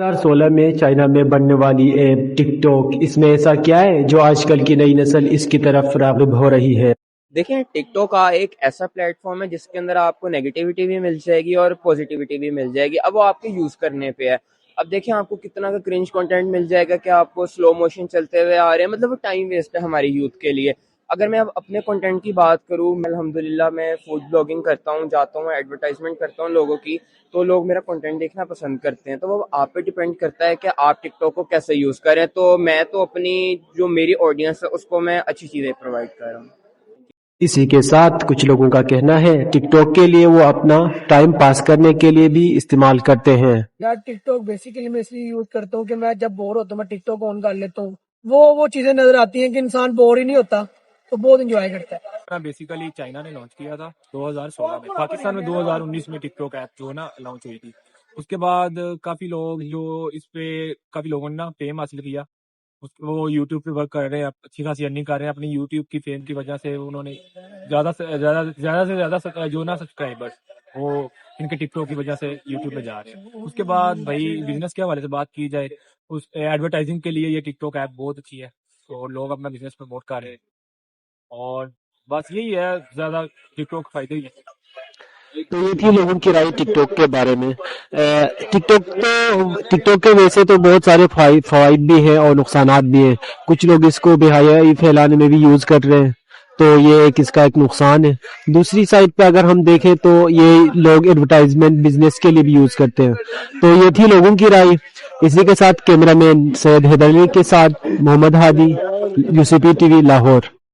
2016 में चाइना में बनने वाली ऐप टिकटॉक, इसमें ऐसा क्या है जो आजकल की नई नस्ल इसकी तरफ राग़िब हो रही है? देखें, टिकटॉक एक ऐसा प्लेटफॉर्म है जिसके अंदर आपको नेगेटिविटी भी मिल जाएगी और पॉजिटिविटी भी मिल जाएगी। अब वो आपके यूज़ करने पे है। अब देखें, आपको कितना का क्रिंज कंटेंट मिल जाएगा कि आपको स्लो मोशन चलते हुए आ रहे हैं, मतलब वो टाइम वेस्ट है हमारी यूथ के लिए। अगर मैं अब अपने कंटेंट की बात करूँ, अल्हम्दुलिल्लाह मैं फूड ब्लॉगिंग करता हूँ, जाता हूँ एडवर्टाइजमेंट करता हूँ लोगों की, तो लोग मेरा कंटेंट देखना पसंद करते हैं। तो वो आप पे डिपेंड करता है कि आप टिकटॉक को कैसे यूज़ करें। तो मैं तो अपनी जो मेरी ऑडियंस है उसको मैं अच्छी चीज़ें प्रोवाइड कर रहा हूँ। इसी के साथ कुछ लोगों का कहना है टिकटॉक के लिए वो अपना टाइम पास करने के लिए भी इस्तेमाल करते हैं। यार टिकटॉक बेसिकली मैं इसलिए यूज करता हूँ कि मैं जब बोर होता हूँ मैं टिकटॉक ऑन कर लेता हूँ। वो चीजें नजर आती हैं कि इंसान बोर ही नहीं होता, तो बहुत इंजॉय करता है। बेसिकली चाइना ने लॉन्च किया था 2016 में, पाकिस्तान में 2019 में टिकटॉक ऐप जो है ना लॉन्च हुई थी। उसके बाद काफी लोगों ने ना फेम हासिल किया। वो यूट्यूब पे वर्क कर रहे हैं, अच्छी खासी अर्निंग कर रहे हैं। अपनी यूट्यूब की फेम की वजह से उन्होंने ज्यादा से ज्यादा जो ना सब्सक्राइबर्स वो इनके टिकटॉक की वजह से यूट्यूब पे जा रहे हैं। उसके बाद भाई बिजनेस के हवाले से बात की जाए, उस एडवर्टाइजिंग के लिए ये टिकटॉक ऐप बहुत अच्छी है, तो लोग अपना बिजनेस प्रमोट कर रहे हैं। और बस यही है, ज्यादा टिकटॉक फायदे ही है। तो ये थी लोगों की राय टिकटॉक के बारे में। टिकटॉक के वैसे तो बहुत सारे फायदे भी हैं और नुकसानात भी हैं। कुछ लोग इसको बेहयाई फैलाने में भी यूज कर रहे हैं, तो ये इसका एक नुकसान है। दूसरी साइड पे अगर हम देखें तो ये लोग एडवर्टाइजमेंट बिजनेस के लिए भी यूज करते हैं। तो ये थी लोगों की राय। इसी के साथ कैमरामैन सैयद हैदर अली के साथ मोहम्मद हादी, यूसीपी टीवी लाहौर।